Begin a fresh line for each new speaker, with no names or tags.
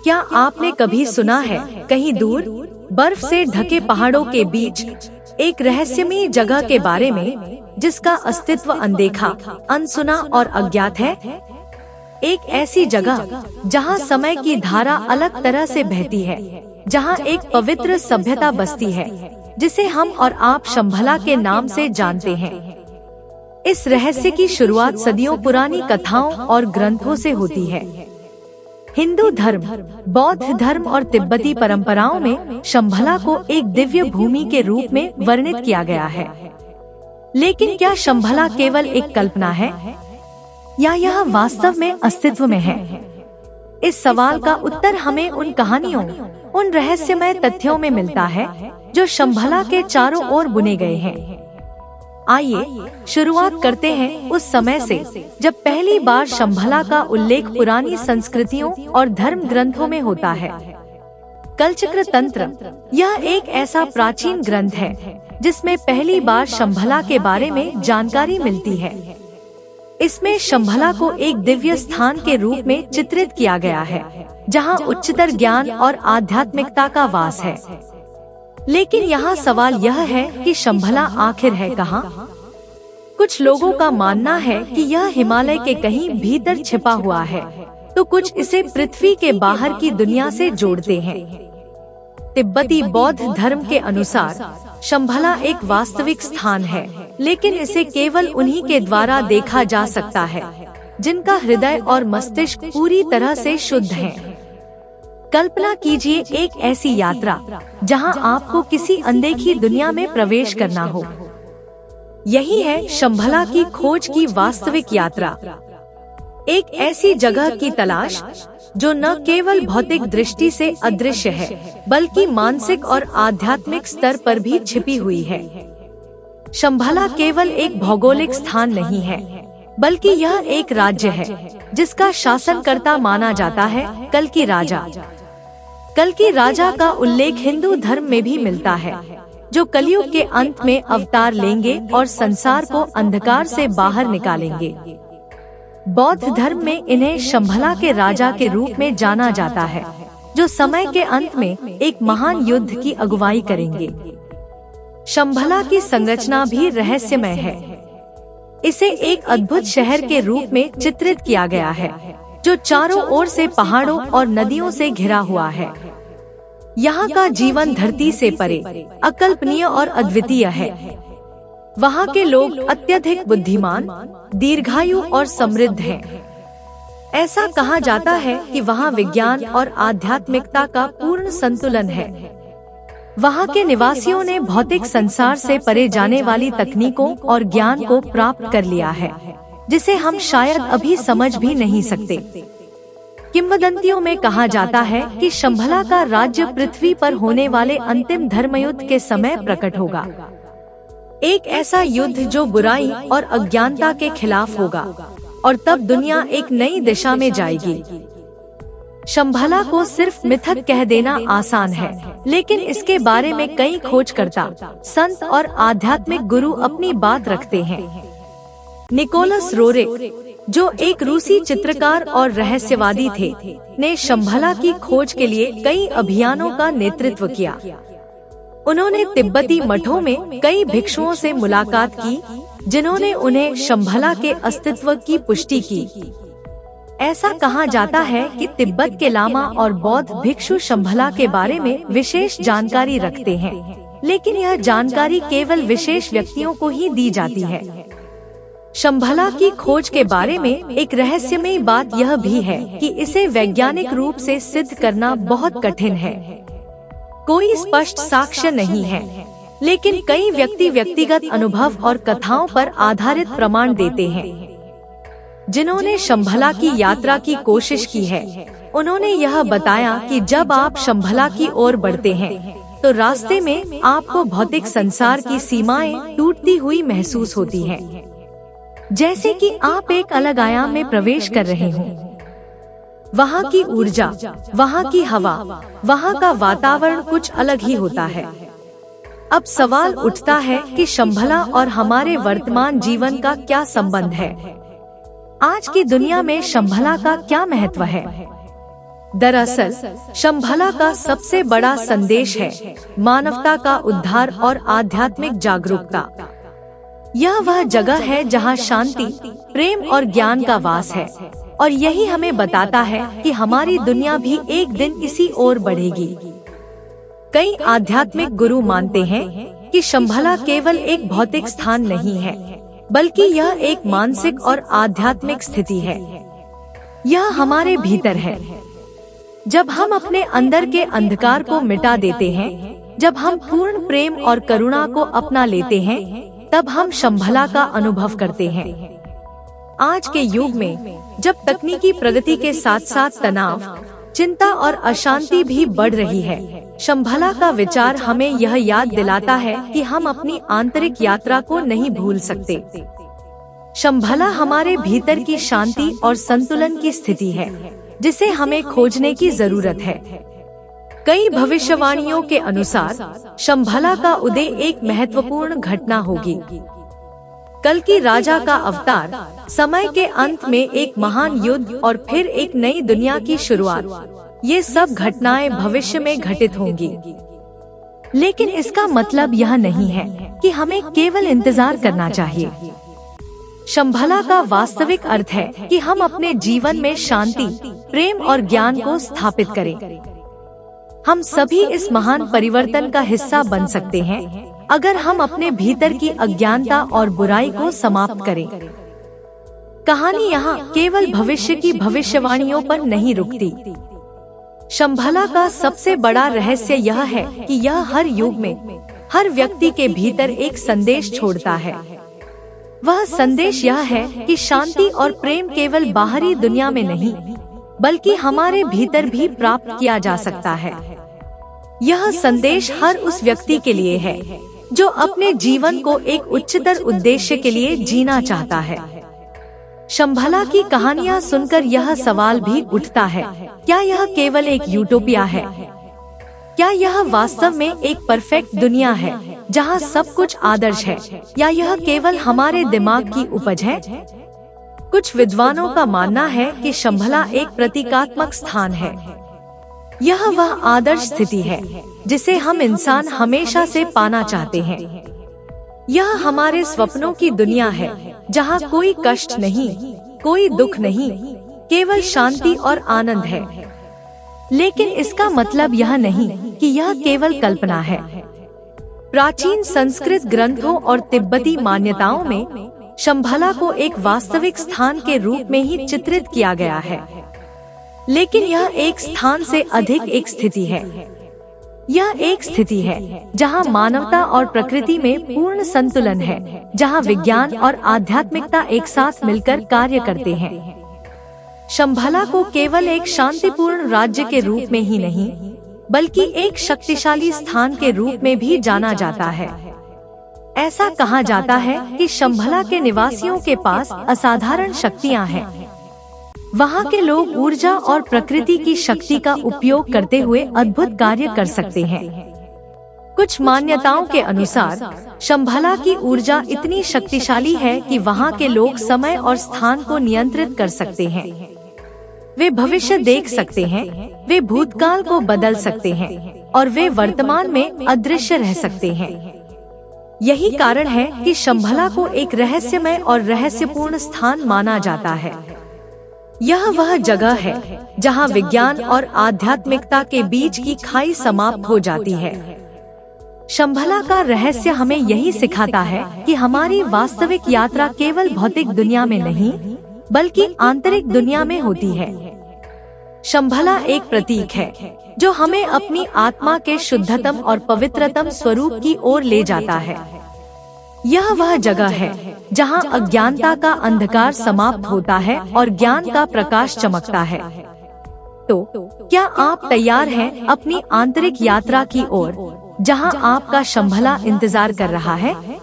क्या आपने कभी सुना है कहीं दूर बर्फ से ढके पहाड़ों के बीच एक रहस्यमयी जगह के बारे में जिसका अस्तित्व अनदेखा, अनसुना और अज्ञात है? एक ऐसी जगह जहां समय की धारा अलग तरह से बहती है, जहां एक पवित्र सभ्यता बसती है जिसे हम और आप शंभला के नाम से जानते हैं। इस रहस्य की शुरुआत सदियों पुरानी कथाओं और ग्रंथों से होती है। हिंदू धर्म, बौद्ध धर्म और तिब्बती परंपराओं में शंभला को एक दिव्य भूमि के रूप में वर्णित किया गया है। लेकिन क्या शंभला केवल एक कल्पना है या यह वास्तव में अस्तित्व में है? इस सवाल का उत्तर हमें उन कहानियों, उन रहस्यमय तथ्यों में मिलता है जो शंभला के चारों ओर बुने गए हैं। आइए शुरुआत करते हैं उस समय से जब पहली बार शंभला का उल्लेख पुरानी संस्कृतियों और धर्म ग्रंथों में होता है। कलचक्र तंत्र, यह एक ऐसा प्राचीन ग्रंथ है जिसमें पहली बार शंभला के बारे में जानकारी मिलती है। इसमें शंभला को एक दिव्य स्थान के रूप में चित्रित किया गया है, जहां उच्चतर ज्ञान और आध्यात्मिकता का वास है। लेकिन यहाँ सवाल यह है कि शंभला आखिर है कहाँ? कुछ लोगों का मानना है कि यह हिमालय के कहीं भीतर छिपा हुआ है, तो कुछ इसे पृथ्वी के बाहर की दुनिया से जोड़ते हैं। तिब्बती बौद्ध धर्म के अनुसार शंभला एक वास्तविक स्थान है, लेकिन इसे केवल उन्हीं के द्वारा देखा जा सकता है जिनका हृदय और मस्तिष्क पूरी तरह से शुद्ध हैं। कल्पना कीजिए एक ऐसी यात्रा जहां आपको किसी अनदेखी दुनिया में प्रवेश करना हो। यही है शंभला की खोज की वास्तविक यात्रा। एक ऐसी जगह की तलाश जो न केवल भौतिक दृष्टि से अदृश्य है, बल्कि मानसिक और आध्यात्मिक स्तर पर भी छिपी हुई है। शंभला केवल एक भौगोलिक स्थान नहीं है, बल्कि यह एक राज्य है जिसका शासनकर्ता माना जाता है कल्कि राजा। कल्कि राजा का उल्लेख हिंदू धर्म में भी मिलता है, जो कलयुग के अंत में अवतार लेंगे और संसार को अंधकार से बाहर निकालेंगे। बौद्ध धर्म में इन्हें शंभला के राजा के रूप में जाना जाता है, जो समय के अंत में एक महान युद्ध की अगुवाई करेंगे। शंभला की संरचना भी रहस्यमय है। इसे एक अद्भुत शहर के रूप में चित्रित किया गया है, जो चारों ओर से पहाड़ों और नदियों से घिरा हुआ है। यहाँ का जीवन धरती से परे, अकल्पनीय और अद्वितीय है। वहाँ के लोग अत्यधिक बुद्धिमान, दीर्घायु और समृद्ध हैं। ऐसा कहा जाता है कि वहाँ विज्ञान और आध्यात्मिकता का पूर्ण संतुलन है। वहाँ के निवासियों ने भौतिक संसार से परे जाने वाली तकनीकों और ज्ञान को प्राप्त कर लिया है, जिसे हम शायद अभी समझ भी नहीं सकते। किंवदंतियों में कहा जाता है कि शंभला का राज्य पृथ्वी पर होने वाले अंतिम धर्मयुद्ध के समय प्रकट होगा। एक ऐसा युद्ध जो बुराई और अज्ञानता के खिलाफ होगा, और तब दुनिया एक नई दिशा में जाएगी। शंभला को सिर्फ मिथक कह देना आसान है, लेकिन इसके बारे में कई खोजकर्ता, संत और आध्यात्मिक गुरु अपनी बात रखते हैं। निकोलस रोरेक, जो एक रूसी चित्रकार और रहस्यवादी थे, ने शंभला की खोज के लिए कई अभियानों का नेतृत्व किया। उन्होंने तिब्बती मठों में कई भिक्षुओं से मुलाकात की, जिन्होंने उन्हें शंभला के अस्तित्व की पुष्टि की। ऐसा कहा जाता है कि तिब्बत के लामा और बौद्ध भिक्षु शंभला के बारे में विशेष जानकारी रखते हैं, लेकिन यह जानकारी केवल विशेष व्यक्तियों को ही दी जाती है। शंभला की खोज के बारे में एक रहस्यमयी बात यह भी है कि इसे वैज्ञानिक रूप से सिद्ध करना बहुत कठिन है। कोई स्पष्ट साक्ष्य नहीं है, लेकिन कई व्यक्ति व्यक्तिगत अनुभव और कथाओं पर आधारित प्रमाण देते हैं। जिन्होंने शंभला की यात्रा की कोशिश की है, उन्होंने यह बताया कि जब आप शंभला की ओर बढ़ते हैं, तो रास्ते में आपको भौतिक संसार की सीमाएं टूटती हुई महसूस होती हैं, जैसे कि आप एक अलग आयाम में प्रवेश कर रहे हों। वहाँ की ऊर्जा, वहाँ की हवा, वहाँ का वातावरण कुछ अलग ही होता है। अब सवाल उठता है कि शंभला और हमारे वर्तमान जीवन का क्या संबंध है? आज की दुनिया में शंभला का क्या महत्व है? दरअसल शंभला का सबसे बड़ा संदेश है मानवता का उद्धार और आध्यात्मिक जागरूकता। यह वह जगह है जहां शांति, प्रेम और ज्ञान का वास है, और यही हमें बताता है कि हमारी दुनिया भी एक दिन इसी ओर बढ़ेगी। कई आध्यात्मिक गुरु मानते हैं कि शंभला केवल एक भौतिक स्थान नहीं है, बल्कि यह एक मानसिक और आध्यात्मिक स्थिति है। यह हमारे भीतर है। जब हम अपने अंदर के अंधकार को मिटा देते हैं, जब हम पूर्ण प्रेम और करुणा को अपना लेते हैं, तब हम शंभला का अनुभव करते हैं। आज के युग में जब तकनीकी प्रगति के साथ साथ तनाव, चिंता और अशांति भी बढ़ रही है, शंभला का विचार हमें यह याद दिलाता है कि हम अपनी आंतरिक यात्रा को नहीं भूल सकते। शंभला हमारे भीतर की शांति और संतुलन की स्थिति है, जिसे हमें खोजने की जरूरत है। कई भविष्यवाणियों के अनुसार शंभला का उदय एक महत्वपूर्ण घटना होगी। कल की राजा का अवतार, समय के अंत में एक महान युद्ध और फिर एक नई दुनिया की शुरुआत, ये सब घटनाएं भविष्य में घटित होंगी। लेकिन इसका मतलब यह नहीं है कि हमें केवल इंतजार करना चाहिए। शंभला का वास्तविक अर्थ है कि हम अपने जीवन में शांति, प्रेम और ज्ञान को स्थापित करें। हम सभी इस महान परिवर्तन का हिस्सा बन सकते हैं अगर हम अपने भीतर की अज्ञानता और बुराई को समाप्त करें। कहानी यहाँ केवल भविष्य की भविष्यवाणियों पर नहीं रुकती। शंभला का सबसे बड़ा रहस्य यह है कि यह हर युग में हर व्यक्ति के भीतर एक संदेश छोड़ता है। वह संदेश यह है कि शांति और प्रेम केवल बाहरी दुनिया में नहीं, बल्कि हमारे भीतर भी प्राप्त किया जा सकता है। यह संदेश हर उस व्यक्ति के लिए है जो अपने जीवन को एक उच्चतर उद्देश्य के लिए जीना चाहता है। शंभला की कहानियाँ सुनकर यह सवाल भी उठता है, क्या यह केवल एक यूटोपिया है? क्या यह वास्तव में एक परफेक्ट दुनिया है जहां सब कुछ आदर्श है, या यह केवल हमारे दिमाग की उपज है? कुछ विद्वानों का मानना है कि शंभला एक प्रतीकात्मक स्थान है। यह वह आदर्श स्थिति है जिसे हम इंसान हमेशा से पाना चाहते हैं। यह हमारे सपनों की दुनिया है जहां कोई कष्ट नहीं, कोई दुख नहीं, केवल शांति और आनंद है। लेकिन इसका मतलब यह नहीं कि यह केवल कल्पना है। प्राचीन संस्कृत ग्रंथों और तिब्बती मान्यताओं में शंभला को एक वास्तविक स्थान के रूप में ही चित्रित किया गया है। लेकिन यह एक स्थान से अधिक एक स्थिति है। यह एक स्थिति है जहां मानवता और प्रकृति में पूर्ण संतुलन है, जहां विज्ञान और आध्यात्मिकता एक साथ मिलकर कार्य करते हैं। शंभला को केवल एक शांतिपूर्ण राज्य के रूप में ही नहीं, बल्कि एक शक्तिशाली स्थान के रूप में भी जाना जाता है। ऐसा कहा जाता है कि शंभला के निवासियों के पास असाधारण शक्तियां हैं। वहां के लोग ऊर्जा और प्रकृति की शक्ति का उपयोग करते हुए अद्भुत कार्य कर सकते हैं। कुछ मान्यताओं के अनुसार शंभला की ऊर्जा इतनी शक्तिशाली है कि वहां के लोग समय और स्थान को नियंत्रित कर सकते हैं। वे भविष्य देख सकते हैं, वे भूतकाल को बदल सकते हैं, और वे वर्तमान में अदृश्य रह सकते हैं। यही कारण है कि शंभला को एक रहस्यमय और रहस्यपूर्ण स्थान माना जाता है। यह वह जगह है जहां विज्ञान और आध्यात्मिकता के बीच की खाई समाप्त हो जाती है। शंभला का रहस्य हमें यही सिखाता है कि हमारी वास्तविक यात्रा केवल भौतिक दुनिया में नहीं, बल्कि आंतरिक दुनिया में होती है। शंभला एक प्रतीक है जो हमें अपनी आत्मा के शुद्धतम और पवित्रतम स्वरूप की ओर ले जाता है। यह वह जगह है जहां अज्ञानता का अंधकार समाप्त होता है और ज्ञान का प्रकाश चमकता है। तो क्या आप तैयार हैं अपनी आंतरिक यात्रा की ओर, जहां आपका शंभला इंतजार कर रहा है?